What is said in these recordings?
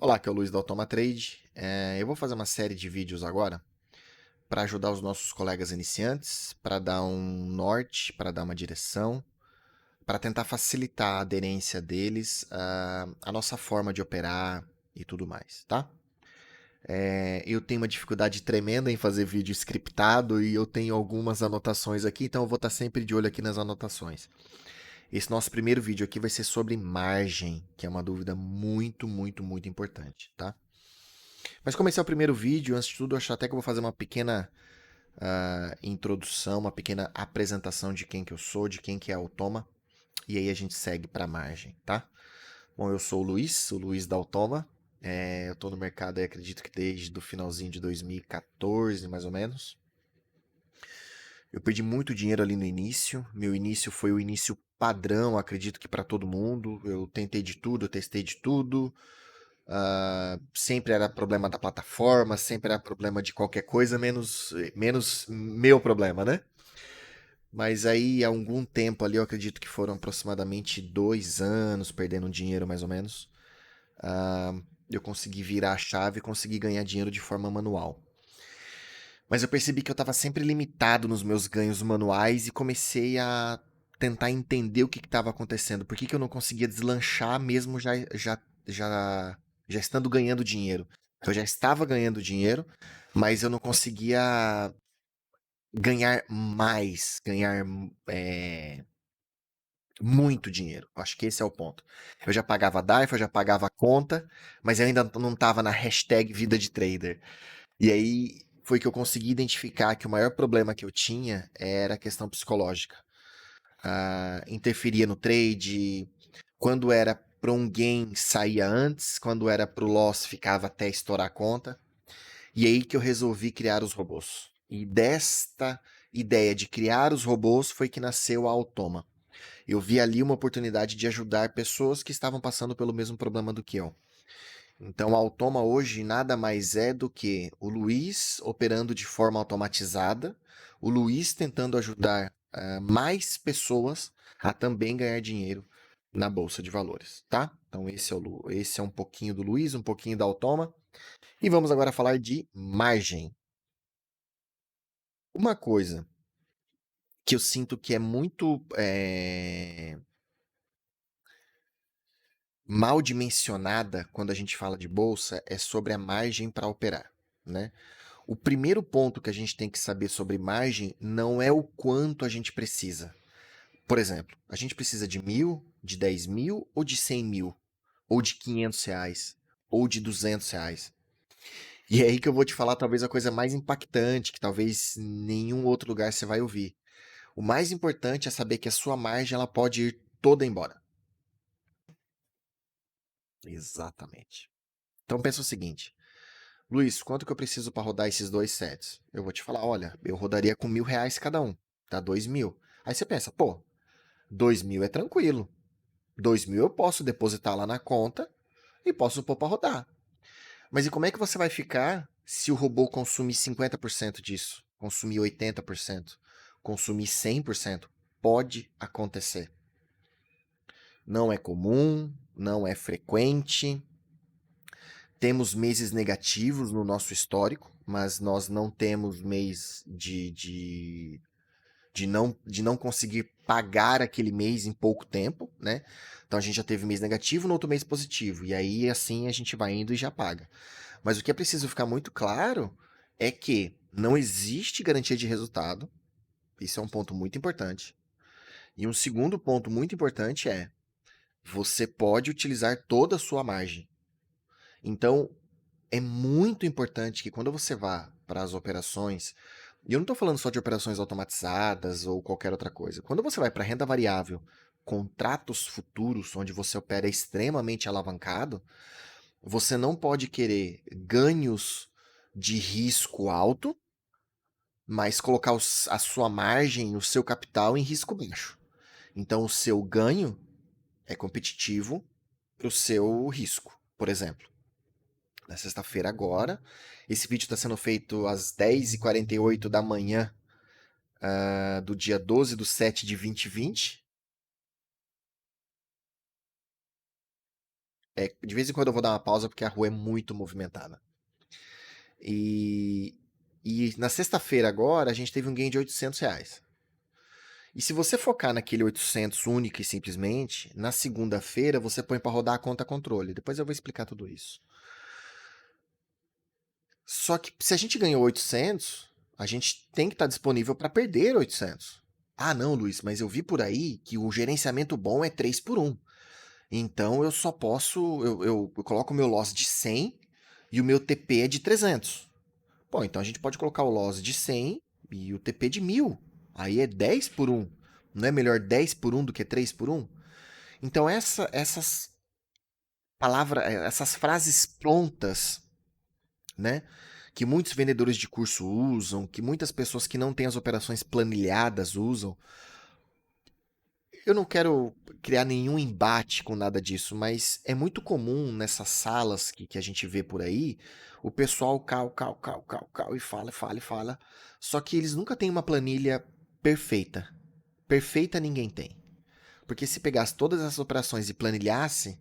Olá, aqui é o Luiz da Automa Trade. Eu vou fazer uma série de vídeos agora para ajudar os nossos colegas iniciantes, para dar um norte, para dar uma direção, para tentar facilitar a aderência deles à nossa forma de operar e tudo mais, tá? Eu tenho uma dificuldade tremenda em fazer vídeo scriptado e eu tenho algumas anotações aqui, então eu vou estar sempre de olho aqui nas anotações. Esse nosso primeiro vídeo aqui vai ser sobre margem, que é uma dúvida muito, muito, muito importante, tá? Mas como esse é o primeiro vídeo, antes de tudo, eu acho até que eu vou fazer uma pequena introdução, uma pequena apresentação de quem que eu sou, de quem que é a Automa, e aí a gente segue para a margem, tá? Bom, eu sou o Luiz da Automa. Eu estou no mercado, aí, acredito que desde o finalzinho de 2014, mais ou menos. Eu perdi muito dinheiro ali no início. Meu início foi o início padrão, acredito que para todo mundo. Eu tentei de tudo, eu testei de tudo. Sempre era problema da plataforma, sempre era problema de qualquer coisa, menos meu problema, né? Mas aí, há algum tempo ali, eu acredito que foram aproximadamente 2 anos perdendo dinheiro, mais ou menos. Eu consegui virar a chave e consegui ganhar dinheiro de forma manual. Mas eu percebi que eu estava sempre limitado nos meus ganhos manuais e comecei a tentar entender o que estava acontecendo. Por que, que eu não conseguia deslanchar mesmo já estando ganhando dinheiro? Eu já estava ganhando dinheiro, mas eu não conseguia ganhar mais, ganhar muito dinheiro. Acho que esse é o ponto. Eu já pagava DARF, eu já pagava a conta, mas eu ainda não estava na hashtag vida de trader. E aí foi que eu consegui identificar que o maior problema que eu tinha era a questão psicológica. Interferia no trade, quando era para um gain saía antes, quando era para o loss ficava até estourar a conta. E aí que eu resolvi criar os robôs. E desta ideia de criar os robôs foi que nasceu a Automa. Eu vi ali uma oportunidade de ajudar pessoas que estavam passando pelo mesmo problema do que eu. Então, a Automa hoje nada mais é do que o Luiz operando de forma automatizada, o Luiz tentando ajudar mais pessoas a também ganhar dinheiro na bolsa de valores, tá? Então, esse é um pouquinho do Luiz, um pouquinho da Automa. E vamos agora falar de margem. Uma coisa que eu sinto que é muito mal dimensionada quando a gente fala de bolsa é sobre a margem para operar, né? O primeiro ponto que a gente tem que saber sobre margem não é o quanto a gente precisa. Por exemplo, a gente precisa de 1.000, de 10.000 ou de 100.000? Ou de R$ 500? Ou de R$ 200? E é aí que eu vou te falar talvez a coisa mais impactante, que talvez em nenhum outro lugar você vai ouvir. O mais importante é saber que a sua margem ela pode ir toda embora. Exatamente. Então pensa o seguinte, Luiz, quanto que eu preciso para rodar esses dois sets? Eu vou te falar, olha, eu rodaria com R$ 1.000 cada um, tá? 2.000. Aí você pensa, pô, 2.000 é tranquilo. 2.000 eu posso depositar lá na conta e posso pôr para rodar. Mas e como é que você vai ficar se o robô consumir 50% disso? Consumir 80%? Consumir 100%? Pode acontecer. Não é comum, não é frequente. Temos meses negativos no nosso histórico, mas nós não temos mês de não conseguir pagar aquele mês em pouco tempo, né? Então a gente já teve mês negativo, no outro mês positivo. E aí assim a gente vai indo e já paga. Mas o que é preciso ficar muito claro é que não existe garantia de resultado. Isso é um ponto muito importante. E um segundo ponto muito importante é: você pode utilizar toda a sua margem. Então, é muito importante que quando você vá para as operações, e eu não estou falando só de operações automatizadas ou qualquer outra coisa, quando você vai para renda variável, contratos futuros, onde você opera extremamente alavancado, você não pode querer ganhos de risco alto, mas colocar a sua margem, o seu capital em risco baixo. Então, o seu ganho é competitivo para o seu risco, por exemplo. Na sexta-feira agora. Esse vídeo está sendo feito às 10h48 da manhã do dia 12/7/2020. De vez em quando eu vou dar uma pausa porque a rua é muito movimentada. E, e na sexta-feira agora a gente teve um gain de R$ 800. E se você focar naquele 800 única e simplesmente, na segunda-feira você põe para rodar a conta controle. Depois eu vou explicar tudo isso. Só que se a gente ganhou 800, a gente tem que estar disponível para perder 800. Ah, não, Luiz, mas eu vi por aí que o gerenciamento bom é 3 por 1. Então eu só posso. Eu coloco o meu loss de 100 e o meu TP é de 300. Pô, então a gente pode colocar o loss de 100 e o TP de 1000. Aí é 10 por 1. Não é melhor 10 por 1 do que 3 por 1? Então essas frases prontas, né? Que muitos vendedores de curso usam, que muitas pessoas que não têm as operações planilhadas usam. Eu não quero criar nenhum embate com nada disso, mas é muito comum nessas salas que a gente vê por aí, o pessoal cal, e fala, fala, e fala. Só que eles nunca têm uma planilha perfeita. Perfeita ninguém tem. Porque se pegasse todas essas operações e planilhasse,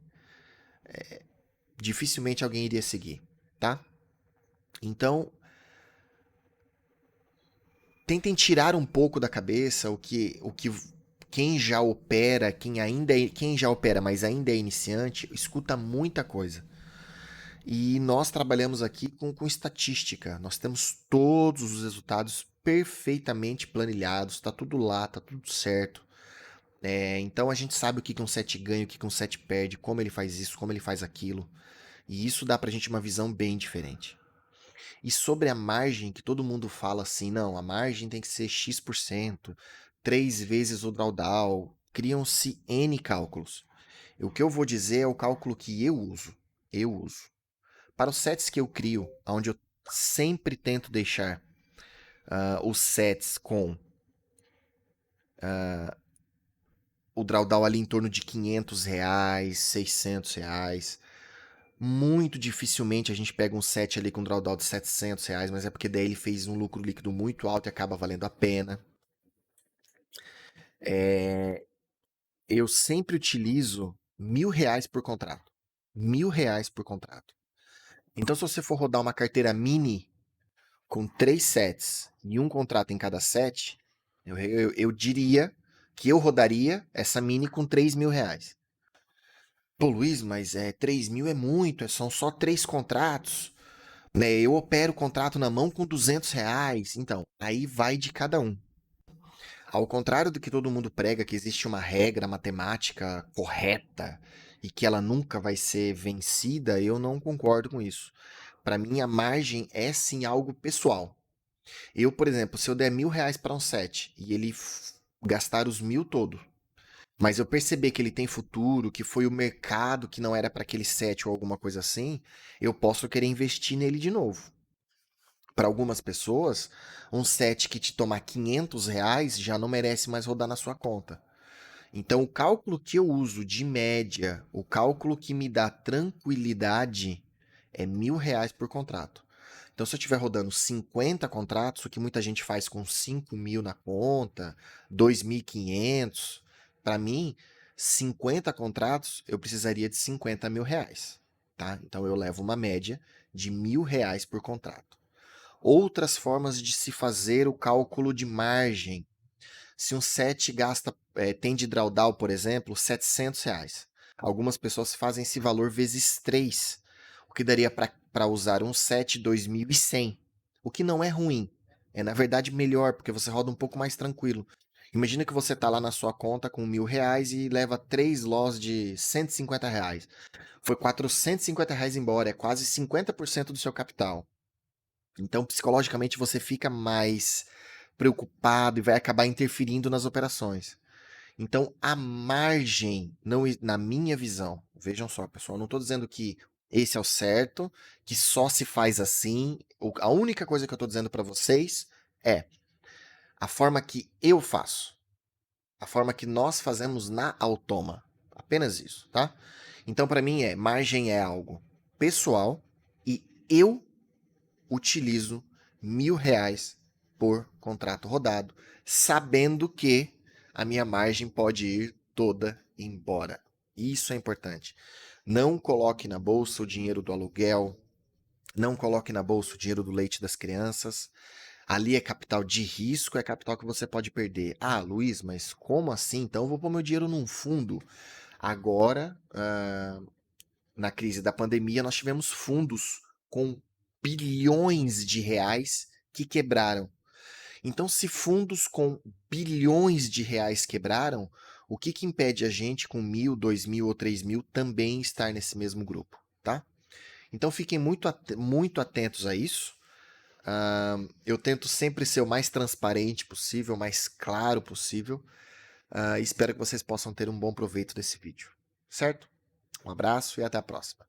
dificilmente alguém iria seguir, tá? Então, tentem tirar um pouco da cabeça o que quem já opera, quem já opera, mas ainda é iniciante, escuta muita coisa. E nós trabalhamos aqui com estatística. Nós temos todos os resultados perfeitamente planilhados, está tudo lá, está tudo certo. Então a gente sabe o que um set ganha, o que um set perde, como ele faz isso, como ele faz aquilo. E isso dá pra gente uma visão bem diferente. E sobre a margem, que todo mundo fala assim, não, a margem tem que ser X%, 3 vezes o drawdown, criam-se N cálculos. O que eu vou dizer é o cálculo que eu uso. Eu uso. Para os sets que eu crio, onde eu sempre tento deixar os sets com o drawdown ali em torno de R$ 500, R$ 600. Muito dificilmente a gente pega um set ali com drawdown de R$ 700, mas é porque daí ele fez um lucro líquido muito alto e acaba valendo a pena. Eu sempre utilizo R$ 1.000 por contrato. R$ 1.000 por contrato. Então, se você for rodar uma carteira mini com 3 sets e um contrato em cada set, eu diria que eu rodaria essa mini com R$ 3.000. Pô, Luiz, mas 3 mil é muito, são só 3 contratos. Né? Eu opero o contrato na mão com R$ 200. Então, aí vai de cada um. Ao contrário do que todo mundo prega, que existe uma regra matemática correta e que ela nunca vai ser vencida, eu não concordo com isso. Para mim, a margem é sim algo pessoal. Eu, por exemplo, se eu der R$ 1.000 para um set e ele gastar os 1.000 todo, mas eu perceber que ele tem futuro, que foi o mercado que não era para aquele set ou alguma coisa assim, eu posso querer investir nele de novo. Para algumas pessoas, um set que te tomar R$ 500 já não merece mais rodar na sua conta. Então, o cálculo que eu uso de média, o cálculo que me dá tranquilidade é R$ 1.000 por contrato. Então, se eu estiver rodando 50 contratos, o que muita gente faz com 5.000 na conta, 2.500, para mim, 50 contratos eu precisaria de R$ 50.000. Tá? Então, eu levo uma média de R$ 1.000 por contrato. Outras formas de se fazer o cálculo de margem. Se um set tem de drawdown, por exemplo, R$ 700. Algumas pessoas fazem esse valor vezes 3, o que daria para usar um set 2.100, o que não é ruim. É, na verdade, melhor, porque você roda um pouco mais tranquilo. Imagina que você está lá na sua conta com R$ 1.000 e leva 3 loss de R$ 150. Foi R$ 450 embora, é quase 50% do seu capital. Então, psicologicamente, você fica mais preocupado e vai acabar interferindo nas operações. Então, a margem, não, na minha visão, vejam só, pessoal, não estou dizendo que esse é o certo, que só se faz assim. A única coisa que eu estou dizendo para vocês é a forma que eu faço, a forma que nós fazemos na Automa. Apenas isso, tá? Então, para mim, margem é algo pessoal e eu utilizo R$ 1.000 por contrato rodado, sabendo que a minha margem pode ir toda embora. Isso é importante. Não coloque na bolsa o dinheiro do aluguel, não coloque na bolsa o dinheiro do leite das crianças. Ali é capital de risco, é capital que você pode perder. Ah, Luiz, mas como assim? Então eu vou pôr meu dinheiro num fundo. Agora, na crise da pandemia, nós tivemos fundos com bilhões de reais que quebraram. Então, se fundos com bilhões de reais quebraram, o que que impede a gente com 1.000, 2.000 ou 3.000 também estar nesse mesmo grupo, tá? Então, fiquem muito atentos a isso. Eu tento sempre ser o mais transparente possível, o mais claro possível. Espero que vocês possam ter um bom proveito desse vídeo, certo? Um abraço e até a próxima.